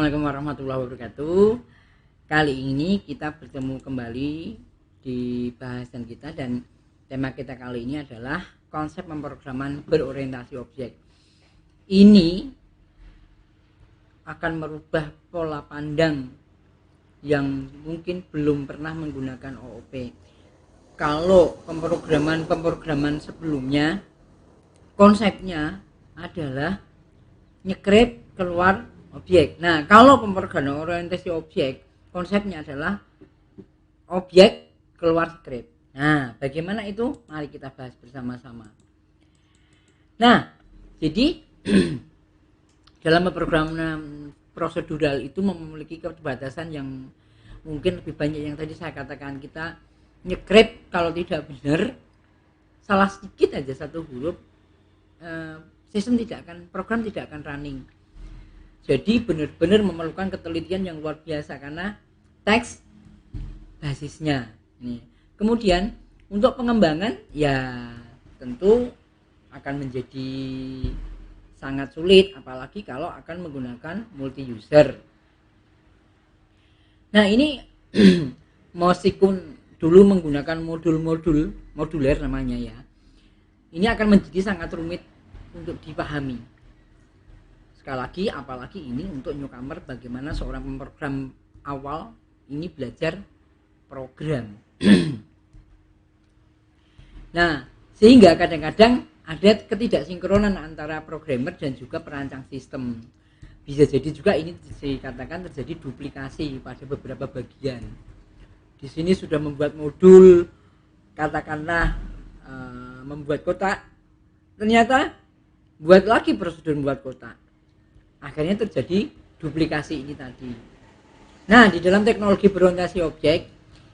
Assalamualaikum warahmatullahi wabarakatuh. Kali ini kita bertemu kembali di bahasan kita, dan tema kita kali ini adalah konsep pemrograman berorientasi objek. Ini akan merubah pola pandang yang mungkin belum pernah menggunakan OOP. Kalau pemrograman sebelumnya konsepnya adalah nyekrip keluar objek. Nah, kalau pemrograman orientasi objek, konsepnya adalah objek keluar script. Nah, bagaimana itu? Mari kita bahas bersama-sama. Nah, jadi dalam pemrograman prosedural itu memiliki keterbatasan yang mungkin lebih banyak yang tadi saya katakan. Kita nyekrip kalau tidak benar, salah sedikit aja satu huruf, program tidak akan running. Jadi benar-benar memerlukan ketelitian yang luar biasa karena teks basisnya. Nih. Kemudian untuk pengembangan ya tentu akan menjadi sangat sulit, apalagi kalau akan menggunakan multi user. Nah, ini meskipun dulu menggunakan moduler namanya ya, ini akan menjadi sangat rumit untuk dipahami. Sekali lagi, apalagi ini untuk newcomer, bagaimana seorang pemrogram awal ini belajar program. Nah, sehingga kadang-kadang ada ketidaksinkronan antara programmer dan juga perancang sistem. Bisa jadi juga ini dikatakan terjadi duplikasi pada beberapa bagian. Di sini sudah membuat modul, katakanlah membuat kotak, ternyata buat lagi prosedur membuat kotak. Akhirnya terjadi duplikasi ini tadi. Nah, di dalam teknologi berorientasi objek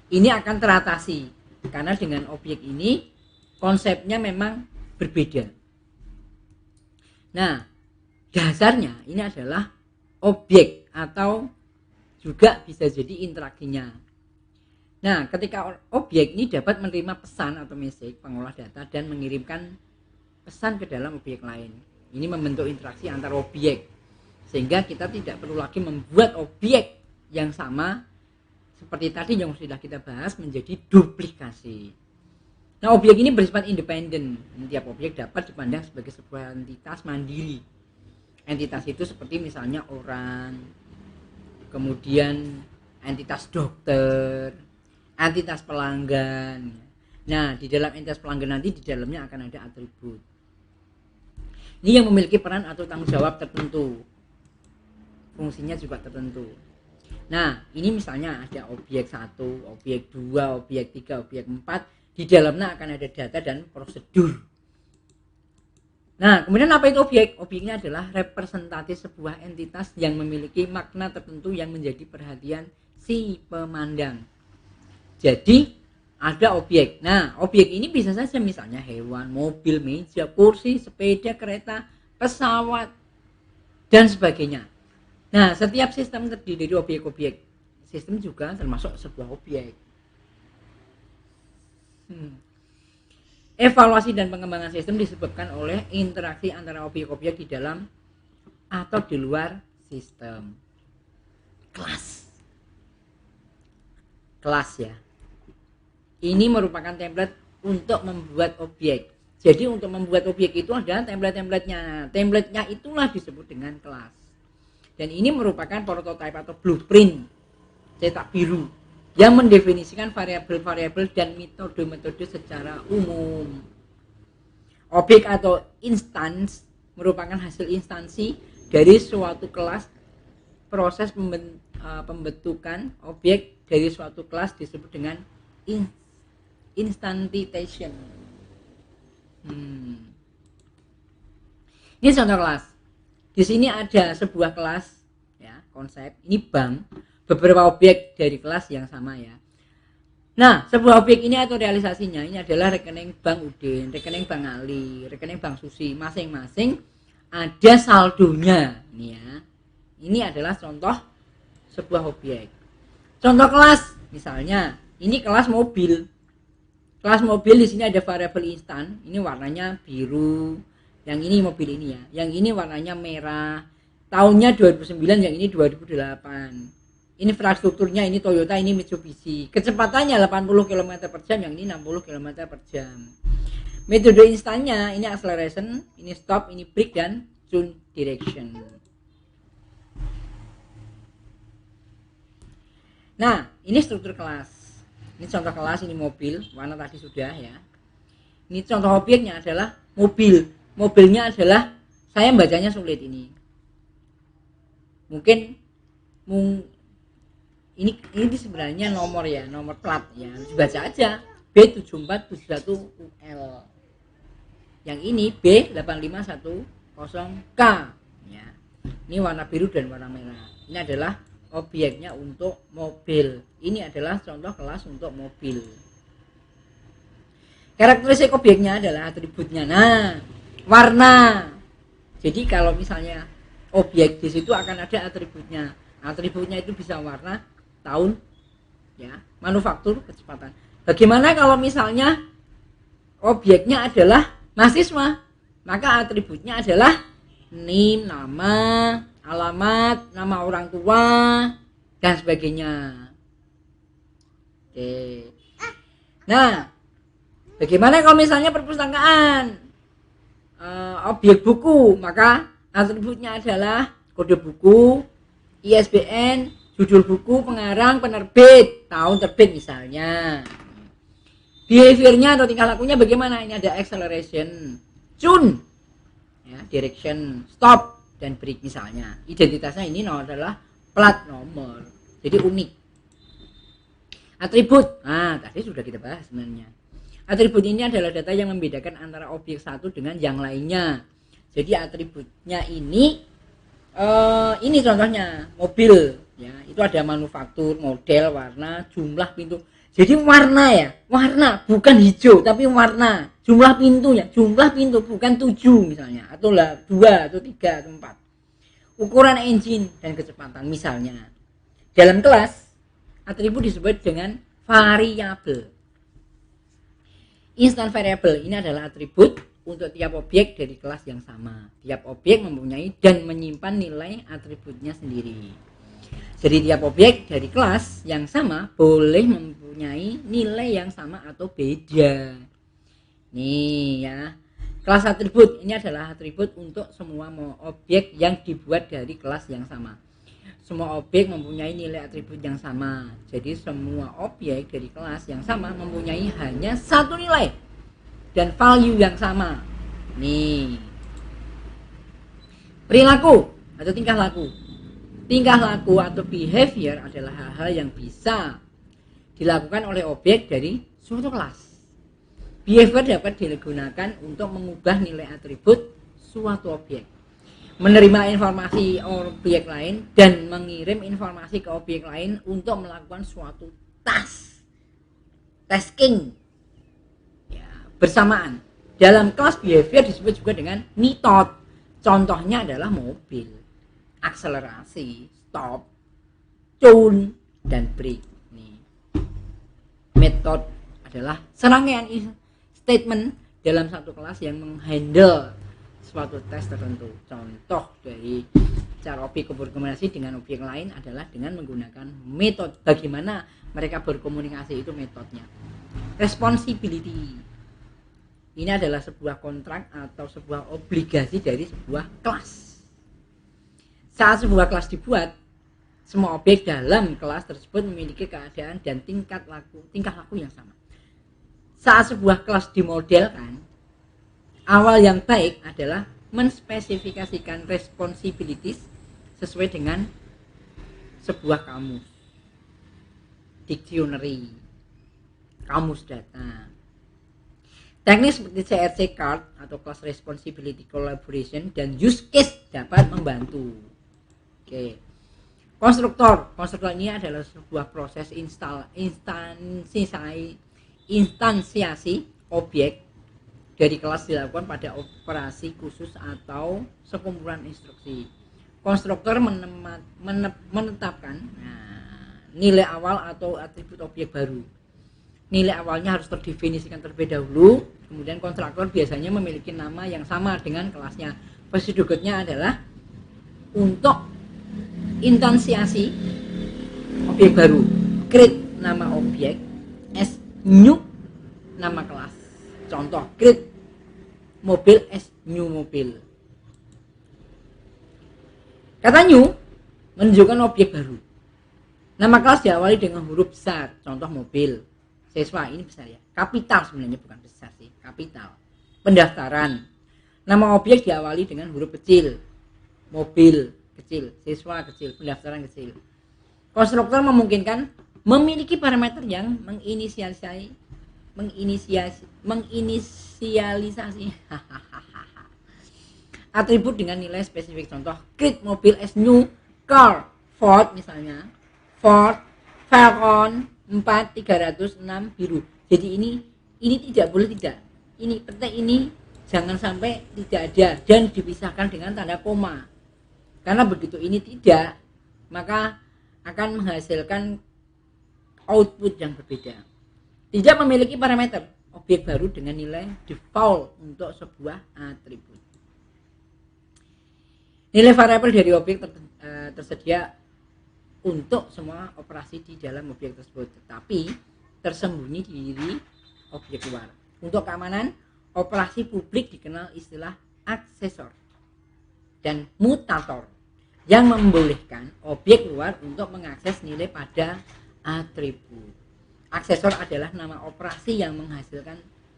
ini akan teratasi karena dengan objek ini konsepnya memang berbeda. Nah, dasarnya ini adalah objek atau juga bisa jadi interaksinya. Nah, ketika objek ini dapat menerima pesan atau message pengolah data dan mengirimkan pesan ke dalam objek lain. Ini membentuk interaksi antar objek, sehingga kita tidak perlu lagi membuat objek yang sama seperti tadi yang sudah kita bahas menjadi duplikasi. Nah, objek ini bersifat independen. Tiap objek dapat dipandang sebagai sebuah entitas mandiri. Entitas itu seperti misalnya orang, kemudian entitas dokter, entitas pelanggan. Nah, di dalam entitas pelanggan nanti di dalamnya akan ada atribut. Ini yang memiliki peran atau tanggung jawab tertentu. Fungsinya juga tertentu. Nah, ini misalnya ada objek 1, objek 2, objek 3, objek 4. Di dalamnya akan ada data dan prosedur. Nah, kemudian apa itu objek? Objeknya adalah representatif sebuah entitas yang memiliki makna tertentu yang menjadi perhatian si pemandang. Jadi, ada objek. Nah, objek ini bisa saja misalnya hewan, mobil, meja, kursi, sepeda, kereta, pesawat, dan sebagainya. Nah, setiap sistem terdiri dari objek-objek. Sistem juga termasuk sebuah objek. Evaluasi dan pengembangan sistem disebabkan oleh interaksi antara objek-objek di dalam atau di luar sistem. Kelas ya. Ini merupakan template untuk membuat objek. Jadi untuk membuat objek itu ada template-templatenya. Templatenya itulah disebut dengan kelas. Dan ini merupakan prototipe atau blueprint cetak biru yang mendefinisikan variabel-variabel dan metode-metode secara umum. Objek atau instance merupakan hasil instansi dari suatu kelas. Proses pembentukan objek dari suatu kelas disebut dengan instantiation. Ini contoh kelas. Di sini ada sebuah kelas ya, konsep. Ini bank, beberapa objek dari kelas yang sama ya. Nah, sebuah objek ini atau realisasinya ini adalah rekening Bank Udin, rekening Bank Ali, rekening Bank Susi. Masing-masing ada saldonya. Ini ya. Ini adalah contoh sebuah objek. Contoh kelas, misalnya ini kelas mobil. Kelas mobil di sini ada variabel instan. Ini warnanya biru. Yang ini mobil ini ya. Yang ini warnanya merah. tahunnya 2009, yang ini 2008. Infrastrukturnya ini Toyota, ini Mitsubishi. Kecepatannya 80 km per jam, yang ini 60 km per jam. Metode instannya ini acceleration, ini stop, ini brake, dan tune direction. Nah, ini struktur kelas. Ini contoh kelas, ini mobil, warna tadi sudah ya. Ini contoh objeknya adalah mobil. Mobilnya adalah, saya bacanya sulit ini. Mungkin ini sebenarnya nomor ya, nomor plat ya. Dibaca aja B7471UL. Yang ini B8510K ya. Ini warna biru dan warna merah. Ini adalah objeknya untuk mobil. Ini adalah contoh kelas untuk mobil. Karakteristik objeknya adalah atributnya. Nah, warna. Jadi kalau misalnya objek di situ akan ada atributnya. Atributnya itu bisa warna, tahun, ya, manufaktur, kecepatan. Bagaimana kalau misalnya objeknya adalah mahasiswa? Maka atributnya adalah NIM, nama, alamat, nama orang tua, dan sebagainya. Oke. Nah, bagaimana kalau misalnya perpustakaan? Objek buku, maka atributnya adalah kode buku, ISBN, judul buku, pengarang, penerbit, tahun terbit misalnya. Behaviornya atau tingkah lakunya bagaimana? Ini ada acceleration, tune, ya, direction, stop, dan brake misalnya. Identitasnya ini adalah plat nomor, jadi unik. Atribut, nah tadi sudah kita bahas sebenarnya. Atribut ini adalah data yang membedakan antara objek satu dengan yang lainnya. Jadi atributnya ini contohnya mobil, ya, itu ada manufaktur, model, warna, jumlah pintu. Jadi warna ya, warna bukan hijau tapi warna. Jumlah pintunya, jumlah pintu bukan 7 misalnya, atau 2 atau 3 atau 4. Ukuran engine dan kecepatan misalnya. Dalam kelas, atribut disebut dengan variabel. Instant variable ini adalah atribut untuk tiap objek dari kelas yang sama. Tiap objek mempunyai dan menyimpan nilai atributnya sendiri. Jadi tiap objek dari kelas yang sama boleh mempunyai nilai yang sama atau beda. Nih ya, kelas atribut ini adalah atribut untuk semua objek yang dibuat dari kelas yang sama. Semua objek mempunyai nilai atribut yang sama. Jadi semua objek dari kelas yang sama mempunyai hanya satu nilai dan value yang sama. Nih, perilaku atau tingkah laku. Tingkah laku atau behavior adalah hal-hal yang bisa dilakukan oleh objek dari suatu kelas. Behavior dapat digunakan untuk mengubah nilai atribut suatu objek, menerima informasi objek lain, dan mengirim informasi ke objek lain untuk melakukan suatu tasking ya, bersamaan. Dalam kelas behavior disebut juga dengan metode. Contohnya adalah mobil, akselerasi, stop, tune, dan brake. Nih. Metode adalah serangkaian statement dalam satu kelas yang menghandle suatu tes tertentu. Contoh dari cara objek berkomunikasi dengan objek lain adalah dengan menggunakan metode. Bagaimana mereka berkomunikasi itu metodenya. Responsibility. Ini adalah sebuah kontrak atau sebuah obligasi dari sebuah kelas. Saat sebuah kelas dibuat, semua objek dalam kelas tersebut memiliki keadaan dan tingkah laku yang sama. Saat sebuah kelas dimodelkan, awal yang baik adalah menspesifikasikan responsibilities sesuai dengan sebuah kamus, dictionary, kamus data. Teknik seperti CRC card atau class responsibility collaboration dan use case dapat membantu. Oke. Konstruktor ini adalah sebuah proses instansiasi objek dari kelas dilakukan pada operasi khusus atau sekumpulan instruksi. Konstruktor menetapkan nilai awal atau atribut objek baru. Nilai awalnya harus terdefinisikan terlebih dahulu, kemudian konstruktor biasanya memiliki nama yang sama dengan kelasnya. Prosedur berikutnya adalah untuk instansiasi objek baru. Create nama objek, as new nama kelas. Contoh, create mobil as new mobil. Kata new menunjukkan objek baru. Nama kelas diawali dengan huruf besar. Contoh mobil. Siswa ini besar ya. Kapital sebenarnya, bukan besar sih. Kapital. Pendaftaran. Nama objek diawali dengan huruf kecil. Mobil kecil. Siswa kecil. Pendaftaran kecil. Konstruktor memungkinkan memiliki parameter yang menginisialisasi atribut dengan nilai spesifik. Contoh, create mobil as new car. Ford misalnya, Ford Falcon 4306 biru. Jadi ini tidak boleh tidak. Ini penting, ini jangan sampai tidak ada dan dipisahkan dengan tanda koma. Karena begitu ini tidak, maka akan menghasilkan output yang berbeda. Tidak memiliki parameter objek baru dengan nilai default untuk sebuah atribut. Nilai variabel dari objek tersedia untuk semua operasi di dalam objek tersebut, tetapi tersembunyi di diri objek luar. Untuk keamanan, operasi publik dikenal istilah aksesor dan mutator yang membolehkan objek luar untuk mengakses nilai pada atribut. Aksesor adalah nama operasi yang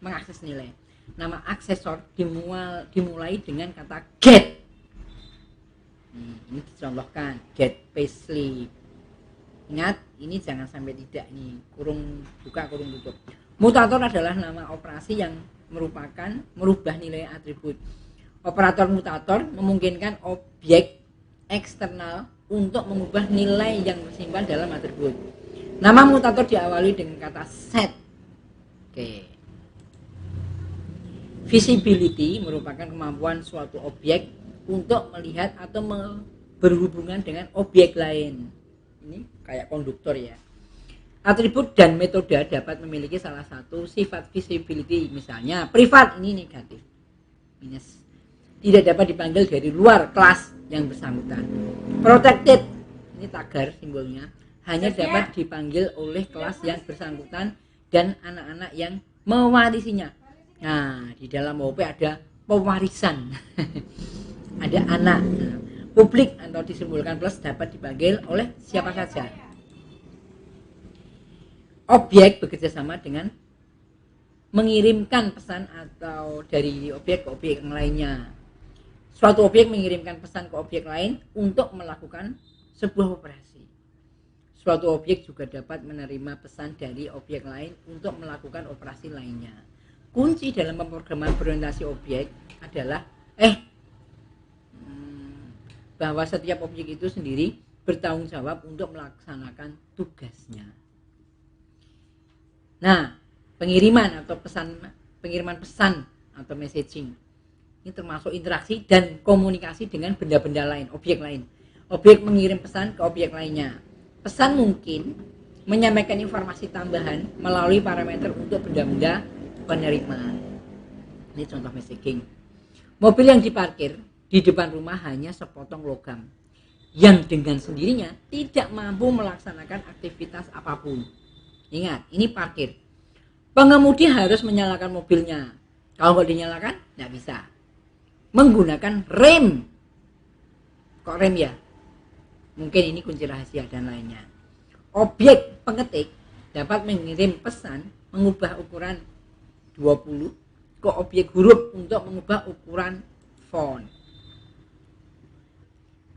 mengakses nilai. Nama aksesor dimulai dengan kata get. Ini dicontohkan, get payslip. Ingat, ini jangan sampai tidak, ini kurung buka kurung tutup. Mutator adalah nama operasi yang merubah nilai atribut. Operator mutator memungkinkan objek eksternal untuk mengubah nilai yang tersimpan dalam atribut. Nama mutator diawali dengan kata set. Oke. Visibility merupakan kemampuan suatu objek untuk melihat atau berhubungan dengan objek lain. Ini kayak konduktor ya. Atribut dan metode dapat memiliki salah satu sifat visibility. Misalnya privat, ini negatif, minus. Tidak dapat dipanggil dari luar kelas yang bersangkutan. Protected, ini tagar simbolnya, hanya dapat dipanggil oleh kelas yang bersangkutan dan anak-anak yang mewarisinya. Nah, di dalam OP ada pewarisan. Ada anak. Publik atau disimbolkan plus dapat dipanggil oleh siapa saja. Objek bekerjasama dengan mengirimkan pesan atau dari objek ke objek yang lainnya. Suatu objek mengirimkan pesan ke objek lain untuk melakukan sebuah operasi. Suatu objek juga dapat menerima pesan dari objek lain untuk melakukan operasi lainnya. Kunci dalam pemrograman berorientasi objek adalah bahwa setiap objek itu sendiri bertanggung jawab untuk melaksanakan tugasnya. Nah, pengiriman pesan atau messaging ini termasuk interaksi dan komunikasi dengan benda-benda lain, objek lain. Objek mengirim pesan ke objek lainnya. Pesan mungkin menyampaikan informasi tambahan melalui parameter untuk benda-benda penerima. Ini contoh messaging. Mobil yang diparkir di depan rumah hanya sepotong logam yang dengan sendirinya tidak mampu melaksanakan aktivitas apapun. Ingat, ini parkir. Pengemudi harus menyalakan mobilnya. Kalau nggak dinyalakan, nggak bisa. Menggunakan rem. Kok rem ya? Mungkin ini kunci rahasia dan lainnya. Objek pengetik dapat mengirim pesan mengubah ukuran 20 ke objek huruf untuk mengubah ukuran font.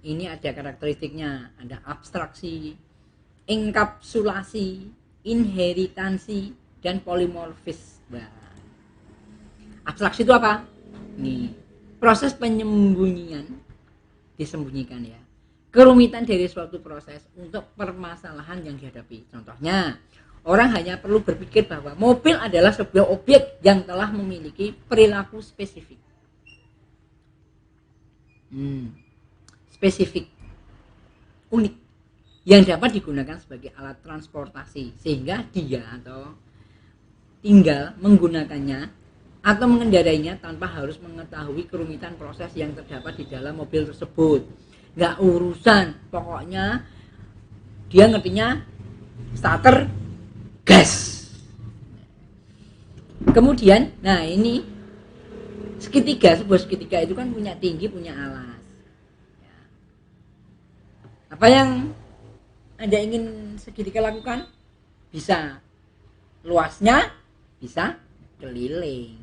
Ini ada karakteristiknya, ada abstraksi, enkapsulasi, inheritansi, dan polimorfis. Abstraksi itu apa? Ini proses penyembunyian, disembunyikan ya, kerumitan dari suatu proses untuk permasalahan yang dihadapi. Contohnya, orang hanya perlu berpikir bahwa mobil adalah sebuah objek yang telah memiliki perilaku spesifik. Spesifik, unik, yang dapat digunakan sebagai alat transportasi, sehingga dia atau tinggal menggunakannya atau mengendarainya tanpa harus mengetahui kerumitan proses yang terdapat di dalam mobil tersebut. nggak urusan, pokoknya dia ngertinya starter gas. Kemudian, nah ini segitiga, sebuah segitiga itu kan punya tinggi, punya alas. Apa yang Anda ingin segitiga lakukan? Bisa luasnya, bisa keliling.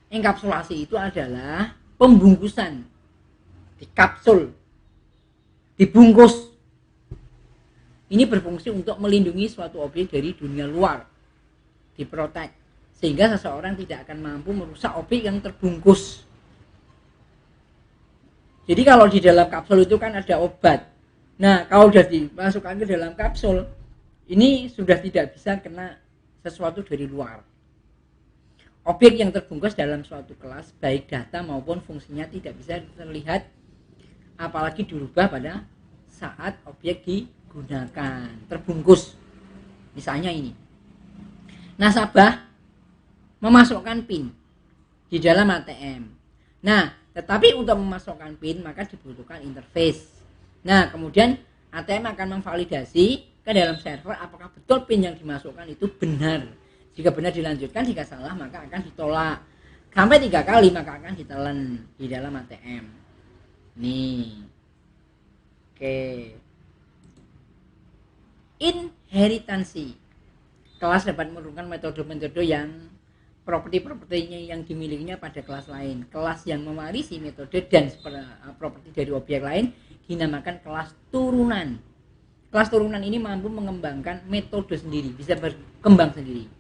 Enkapsulasi itu adalah pembungkusan di kapsul, dibungkus. Ini berfungsi untuk melindungi suatu objek dari dunia luar, diprotek, sehingga seseorang tidak akan mampu merusak objek yang terbungkus. Jadi kalau di dalam kapsul itu kan ada obat. Nah, kalau sudah dimasukkan ke dalam kapsul, ini sudah tidak bisa kena sesuatu dari luar. Objek yang terbungkus dalam suatu kelas, baik data maupun fungsinya tidak bisa terlihat, apalagi dirubah pada saat objek digunakan, terbungkus. Misalnya ini, nasabah memasukkan PIN di dalam ATM. Nah, tetapi untuk memasukkan PIN maka dibutuhkan interface. Nah, kemudian ATM akan memvalidasi ke dalam server apakah betul PIN yang dimasukkan itu benar. Jika benar dilanjutkan, jika salah maka akan ditolak. Sampai 3 kali maka akan ditelan di dalam ATM. Nih. Oke. Inheritansi. Kelas dapat menurunkan metode-metode yang properti-propertinya yang dimilikinya pada kelas lain. Kelas yang mewarisi metode dan properti dari objek lain dinamakan kelas turunan. Kelas turunan ini mampu mengembangkan metode sendiri, bisa berkembang sendiri.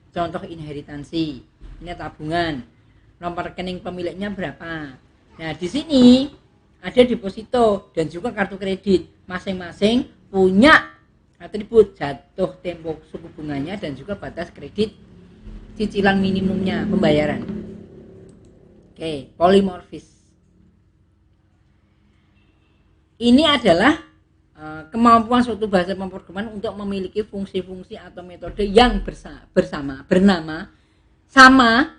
Contoh inheritansi, ini tabungan, nomor rekening pemiliknya berapa. Nah, di sini ada deposito dan juga kartu kredit, masing-masing punya atribut jatuh tempo suku bunganya dan juga batas kredit cicilan minimumnya pembayaran. Oke, polimorfis. Ini adalah kemampuan suatu bahasa pemrograman untuk memiliki fungsi-fungsi atau metode yang bernama sama,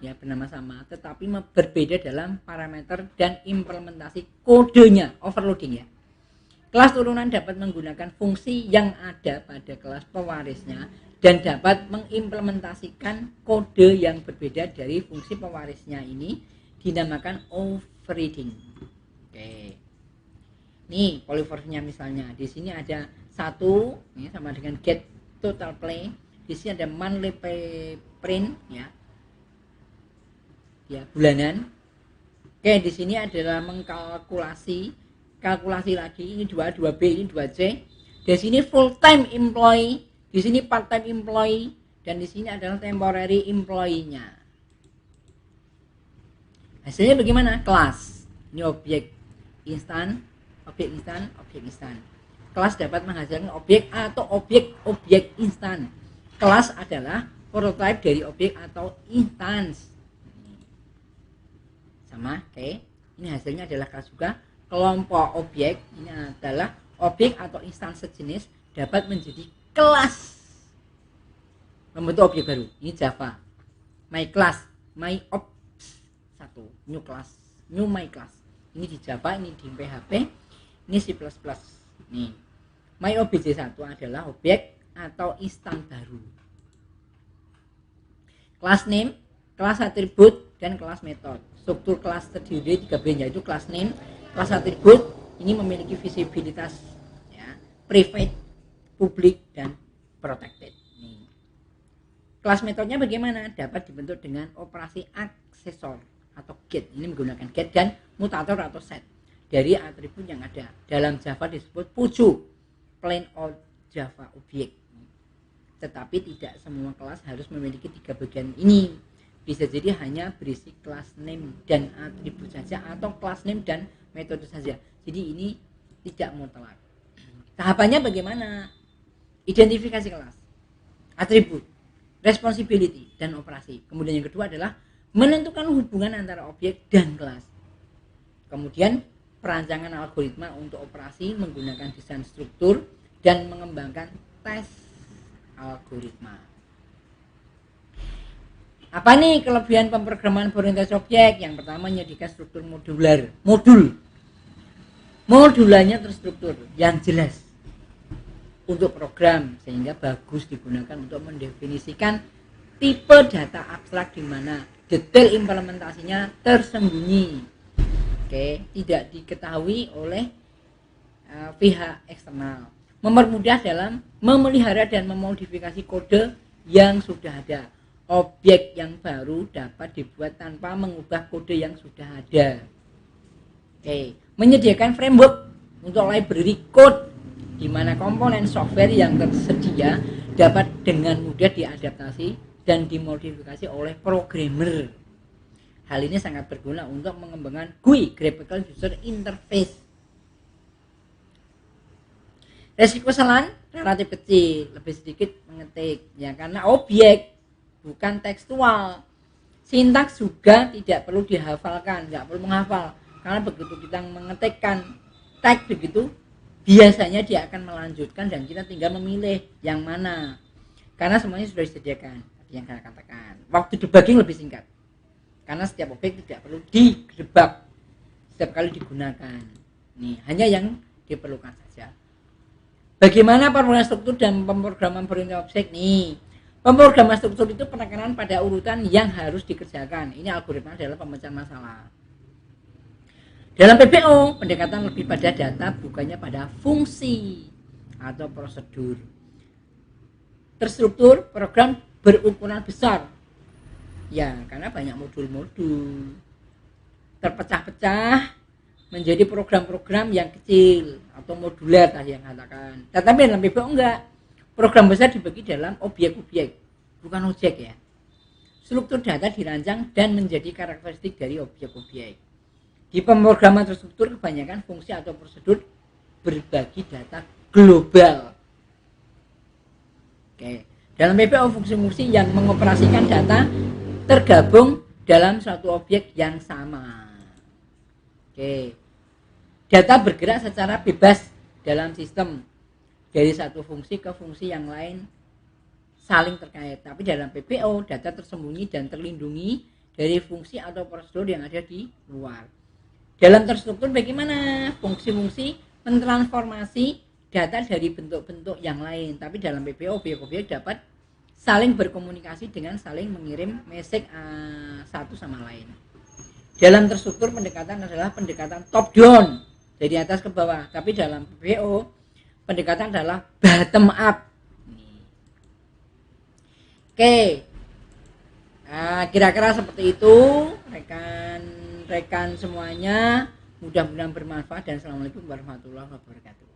tetapi berbeda dalam parameter dan implementasi kodenya, overloading ya. Kelas turunan dapat menggunakan fungsi yang ada pada kelas pewarisnya dan dapat mengimplementasikan kode yang berbeda dari fungsi pewarisnya. Ini dinamakan overriding. Oke. Nih polyformnya misalnya di sini ada 1 ini sama dengan get total play, di sini ada monthly print ya bulanan. Oke, di sini adalah kalkulasi lagi, ini 2B, ini 2C. Di sini full time employee, di sini part time employee, dan di sini adalah temporary employee-nya. Hasilnya bagaimana? Kelas ini objek instan. Kelas dapat menghasilkan objek atau objek instan. Kelas adalah prototype dari objek atau instance. Sama, oke. Ini hasilnya adalah kelas juga. Kelompok objek ini adalah objek atau instance sejenis dapat menjadi kelas, membentuk objek baru. Ini Java, my class, my ops 1, new class, new my class. Ini di Java, ini di PHP. Ini C++. Nih, myObj1 adalah objek atau instan baru. Kelas name, kelas atribut, dan kelas metode. Struktur kelas terdiri 3B, yaitu kelas name, kelas atribut. Ini memiliki visibilitas ya, private, public, dan protected. Nih. Kelas metodenya bagaimana? Dapat dibentuk dengan operasi aksesor atau get. Ini menggunakan get dan mutator atau set dari atribut yang ada. Dalam Java disebut POJO, plain old Java object. Tetapi tidak semua kelas harus memiliki 3 bagian ini. Bisa jadi hanya berisi kelas name dan atribut saja, atau kelas name dan metode saja. Jadi ini tidak mutlak. Tahapannya bagaimana? Identifikasi kelas, atribut, responsibility, dan operasi. Kemudian yang kedua adalah menentukan hubungan antara objek dan kelas. Kemudian perancangan algoritma untuk operasi menggunakan desain struktur dan mengembangkan tes algoritma. Apa nih kelebihan pemrograman berorientasi objek? Yang pertama, menyediakan struktur modul. Modulanya terstruktur yang jelas untuk program, sehingga bagus digunakan untuk mendefinisikan tipe data abstrak di mana detail implementasinya tersembunyi. Oke, tidak diketahui oleh pihak eksternal. Mempermudah dalam memelihara dan memodifikasi kode yang sudah ada. Objek yang baru dapat dibuat tanpa mengubah kode yang sudah ada. Oke, menyediakan framework untuk library code di mana komponen software yang tersedia dapat dengan mudah diadaptasi dan dimodifikasi oleh programmer. Hal ini sangat berguna untuk mengembangkan GUI, Graphical User Interface. Resiko kesalahan relatif kecil, lebih sedikit mengetik, ya karena objek bukan tekstual. Sintaks juga tidak perlu dihafalkan, nggak perlu menghafal, karena begitu kita mengetikkan tag begitu, biasanya dia akan melanjutkan dan kita tinggal memilih yang mana, karena semuanya sudah disediakan. Yang saya katakan, waktu debugging lebih singkat karena setiap objek tidak perlu didebug setiap kali digunakan. Nih, hanya yang diperlukan saja. Bagaimana pemrograman struktur dan pemrograman berorientasi objek? Nih, pemrograman struktur itu penekanan pada urutan yang harus dikerjakan. Ini algoritma adalah pemecahan masalah. Dalam PBO, pendekatan lebih pada data, bukannya pada fungsi atau prosedur. Terstruktur program berukuran besar, ya karena banyak modul-modul, terpecah-pecah menjadi program-program yang kecil atau moduler tadi yang katakan. Tetapi dalam PBO enggak, program besar dibagi dalam objek-objek, bukan objek ya. Struktur data dirancang dan menjadi karakteristik dari objek-objek. Di pemrograman terstruktur kebanyakan fungsi atau prosedur berbagi data global. Oke. Dalam PBO, fungsi-fungsi yang mengoperasikan data tergabung dalam suatu objek yang sama. Oke. Data bergerak secara bebas dalam sistem dari satu fungsi ke fungsi yang lain saling terkait. Tapi dalam PBO, data tersembunyi dan terlindungi dari fungsi atau prosedur yang ada di luar. Dalam terstruktur bagaimana? Fungsi-fungsi mentransformasi data dari bentuk-bentuk yang lain. Tapi dalam PBO, objek-objek dapat saling berkomunikasi dengan saling mengirim message satu sama lain. Dalam terstruktur pendekatan adalah pendekatan top down, dari atas ke bawah. Tapi dalam PBO pendekatan adalah bottom up. Oke, kira-kira seperti itu rekan-rekan semuanya. Mudah-mudahan bermanfaat dan assalamualaikum warahmatullahi wabarakatuh.